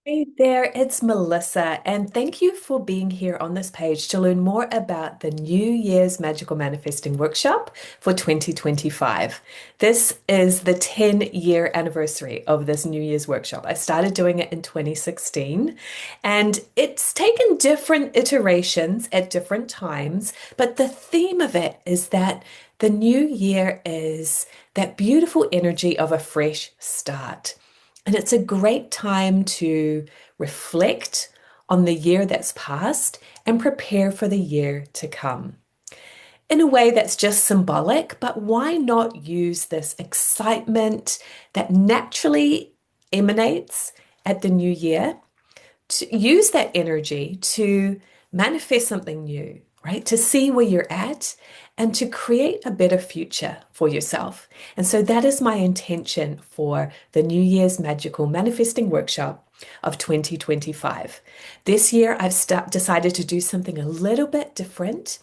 Hey there, it's Melissa, and thank you for being here on this page to learn more about the New Year's Magical Manifesting Workshop for 2025. This is the 10-year anniversary of this New Year's workshop. I started doing it in 2016, and it's taken different iterations at different times, but the theme of it is that the new year is that beautiful energy of a fresh start. And it's a great time to reflect on the year that's passed and prepare for the year to come. In a way that's just symbolic, but why not use this excitement that naturally emanates at the new year to use that energy to manifest something new, right? To see where you're at and to create a better future for yourself. And so that is my intention for the New Year's Magical Manifesting Workshop of 2025. This year, decided to do something a little bit different,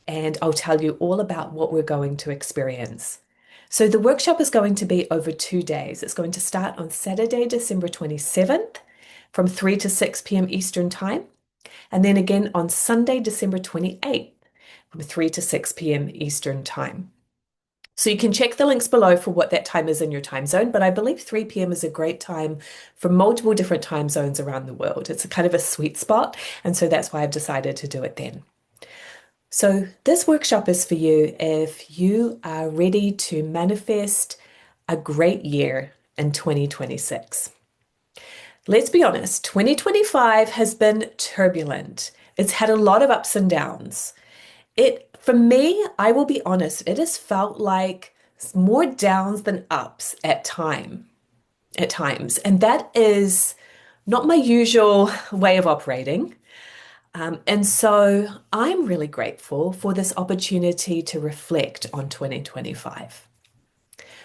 and I'll tell you all about what we're going to experience. So, the workshop is going to be over 2 days. It's going to start on Saturday, December 27th from 3 to 6 p.m. Eastern Time, and then again on Sunday, December 28th from 3 to 6 p.m. Eastern Time. So you can check the links below for what that time is in your time zone, but I believe 3 p.m. is a great time for multiple different time zones around the world. It's a kind of a sweet spot, and so that's why I've decided to do it then. So this workshop is for you if you are ready to manifest a great year in 2026. Let's be honest, 2025 has been turbulent. It's had a lot of ups and downs. For me, I will be honest, it has felt like more downs than ups at times. And that is not my usual way of operating. And so I'm really grateful for this opportunity to reflect on 2025.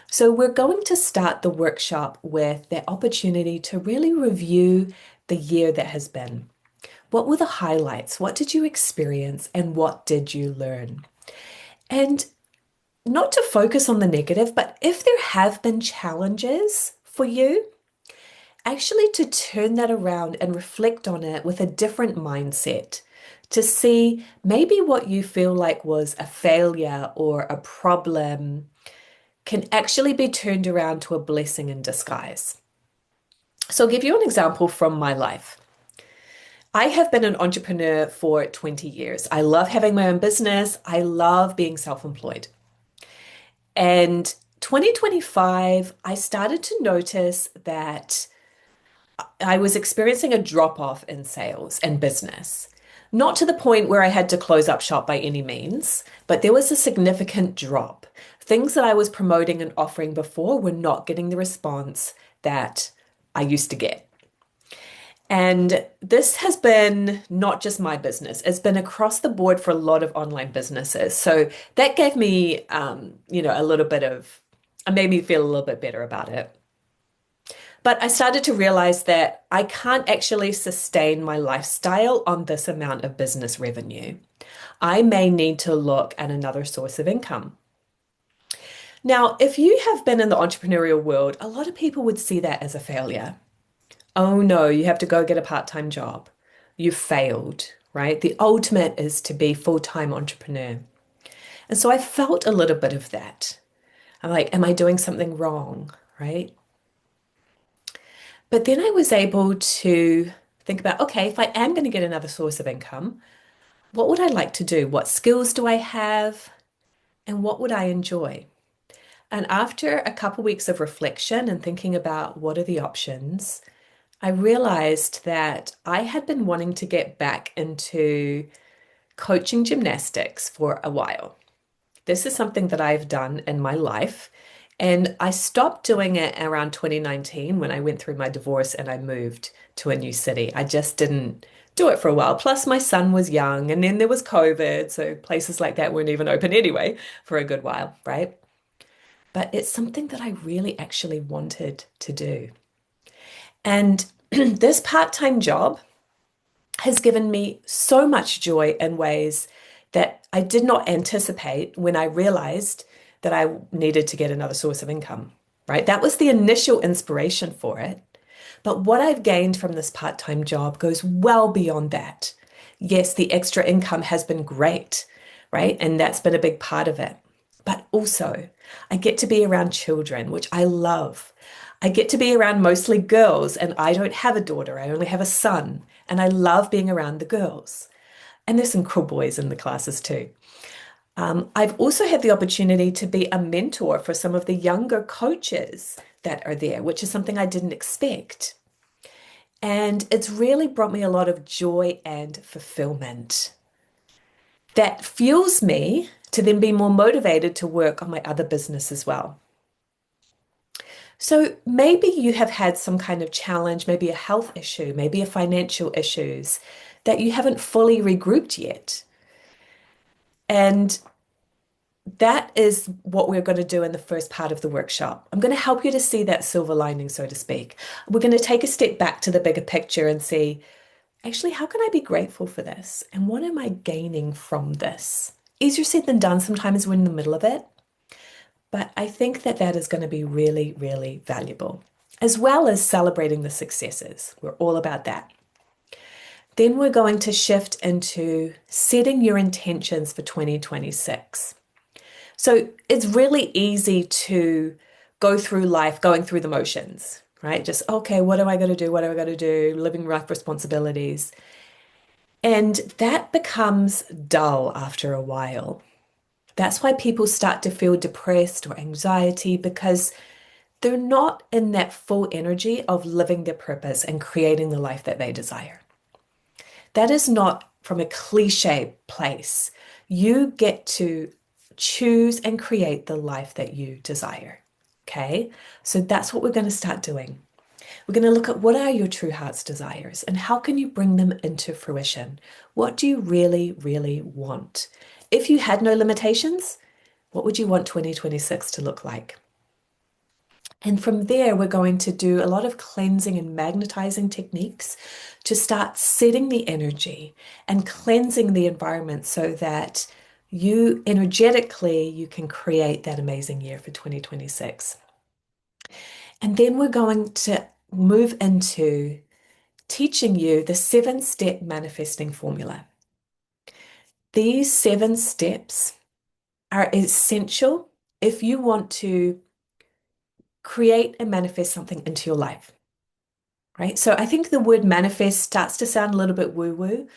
So we're going to start the workshop with the opportunity to really review the year that has been. What were the highlights? What did you experience? And what did you learn? And not to focus on the negative, but if there have been challenges for you, actually to turn that around and reflect on it with a different mindset, to see maybe what you feel like was a failure or a problem can actually be turned around to a blessing in disguise. So I'll give you an example from my life. I have been an entrepreneur for 20 years. I love having my own business. I love being self-employed. And 2025, I started to notice that I was experiencing a drop off in sales and business. Not to the point where I had to close up shop by any means, but there was a significant drop. Things that I was promoting and offering before were not getting the response that I used to get. And this has been not just my business, it's been across the board for a lot of online businesses. So that gave me, a little bit of, it made me feel a little bit better about it. But I started to realize that I can't actually sustain my lifestyle on this amount of business revenue. I may need to look at another source of income. Now, if you have been in the entrepreneurial world, a lot of people would see that as a failure. Oh no, you have to go get a part-time job. You failed, right? The ultimate is to be full-time entrepreneur. And so I felt a little bit of that. I'm like, am I doing something wrong, right? But then I was able to think about, okay, if I am going to get another source of income, what would I like to do? What skills do I have? And what would I enjoy? And after a couple weeks of reflection and thinking about what are the options, I realized that I had been wanting to get back into coaching gymnastics for a while. This is something that I've done in my life. And I stopped doing it around 2019 when I went through my divorce and I moved to a new city. I just didn't do it for a while. Plus, my son was young and then there was COVID. So places like that weren't even open anyway for a good while, right? But it's something that I really actually wanted to do. And this part-time job has given me so much joy in ways that I did not anticipate when I realized that I needed to get another source of income, right? That was the initial inspiration for it. But what I've gained from this part-time job goes well beyond that. Yes, the extra income has been great, right? And that's been a big part of it. But also, I get to be around children, which I love. I get to be around mostly girls, and I don't have a daughter, I only have a son, and I love being around the girls. And there's some cool boys in the classes too. I've also had the opportunity to be a mentor for some of the younger coaches that are there, which is something I didn't expect. And it's really brought me a lot of joy and fulfillment that fuels me to then be more motivated to work on my other business as well. So maybe you have had some kind of challenge, maybe a health issue, maybe a financial issues that you haven't fully regrouped yet. And that is what we're going to do in the first part of the workshop. I'm going to help you to see that silver lining, so to speak. We're going to take a step back to the bigger picture and see, actually, how can I be grateful for this? And what am I gaining from this? Easier said than done. Sometimes we're in the middle of it. But I think that that is going to be really, really valuable, as well as celebrating the successes. We're all about that. Then we're going to shift into setting your intentions for 2026. So it's really easy to go through life going through the motions, right? Just, okay, what am I going to do? What am I going to do? Living life responsibilities. And that becomes dull after a while. That's why people start to feel depressed or anxiety because they're not in that full energy of living their purpose and creating the life that they desire. That is not from a cliche place. You get to choose and create the life that you desire. Okay, so that's what we're going to start doing. We're going to look at what are your true heart's desires and how can you bring them into fruition? What do you really, really want? If you had no limitations, what would you want 2026 to look like? And from there, we're going to do a lot of cleansing and magnetizing techniques to start setting the energy and cleansing the environment so that you energetically, you can create that amazing year for 2026. And then we're going to move into teaching you the 7-step manifesting formula. These 7 steps are essential if you want to create and manifest something into your life, right? So I think the word manifest starts to sound a little bit woo-woo.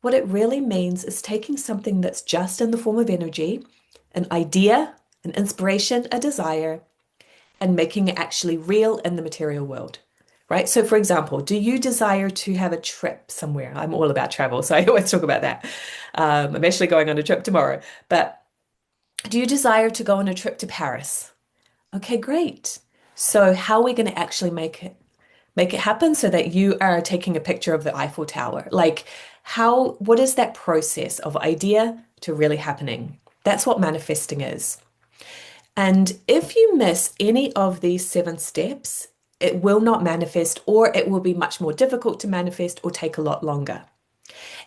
What it really means is taking something that's just in the form of energy, an idea, an inspiration, a desire, and making it actually real in the material world, right? So for example, do you desire to have a trip somewhere? I'm all about travel, so I always talk about that. I'm actually going on a trip tomorrow, but do you desire to go on a trip to Paris? Okay, great. So how are we going to actually make it happen so that you are taking a picture of the Eiffel Tower? Like what is that process of idea to really happening? That's what manifesting is. And if you miss any of these 7 steps, it will not manifest, or it will be much more difficult to manifest or take a lot longer.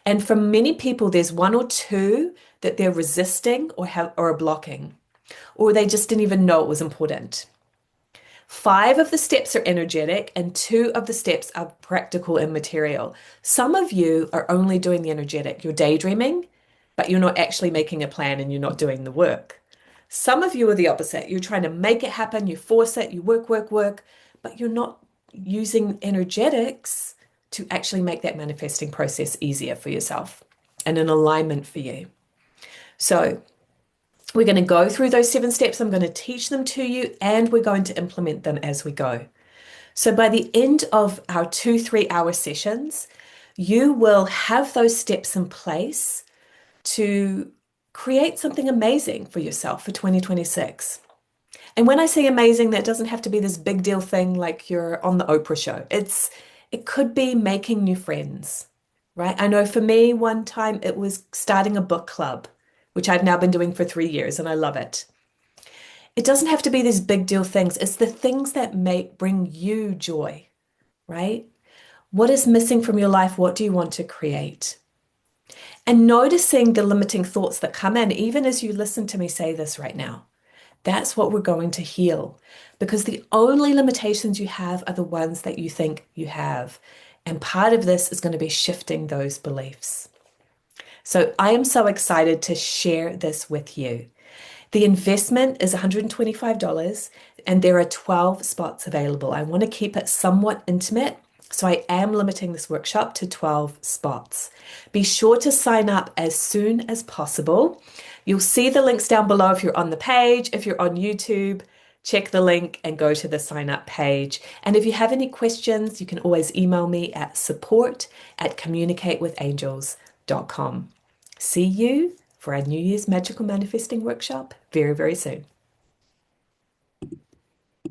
And for many people, there's 1 or 2 that they're resisting or are blocking, or they just didn't even know it was important. 5 of the steps are energetic and 2 of the steps are practical and material. Some of you are only doing the energetic. You're daydreaming, but you're not actually making a plan and you're not doing the work. Some of you are the opposite. You're trying to make it happen, you force it, you work, work, work, but you're not using energetics to actually make that manifesting process easier for yourself and an alignment for you. So we're going to go through those 7 steps. I'm going to teach them to you and we're going to implement them as we go. So by the end of our 2-3 hour sessions, you will have those steps in place to create something amazing for yourself for 2026. And when I say amazing, that doesn't have to be this big deal thing like you're on the Oprah show. It could be making new friends, right? I know for me, one time it was starting a book club, which I've now been doing for 3 years and I love it. It doesn't have to be these big deal things. It's the things that bring you joy, right? What is missing from your life? What do you want to create? And noticing the limiting thoughts that come in, even as you listen to me say this right now. That's what we're going to heal because the only limitations you have are the ones that you think you have. And part of this is going to be shifting those beliefs. So I am so excited to share this with you. The investment is $125 and there are 12 spots available. I want to keep it somewhat intimate, so I am limiting this workshop to 12 spots. Be sure to sign up as soon as possible. You'll see the links down below if you're on the page. If you're on YouTube, check the link and go to the sign up page. And if you have any questions, you can always email me at support@communicatewithangels.com. See you for our New Year's Magical Manifesting Workshop very, very soon.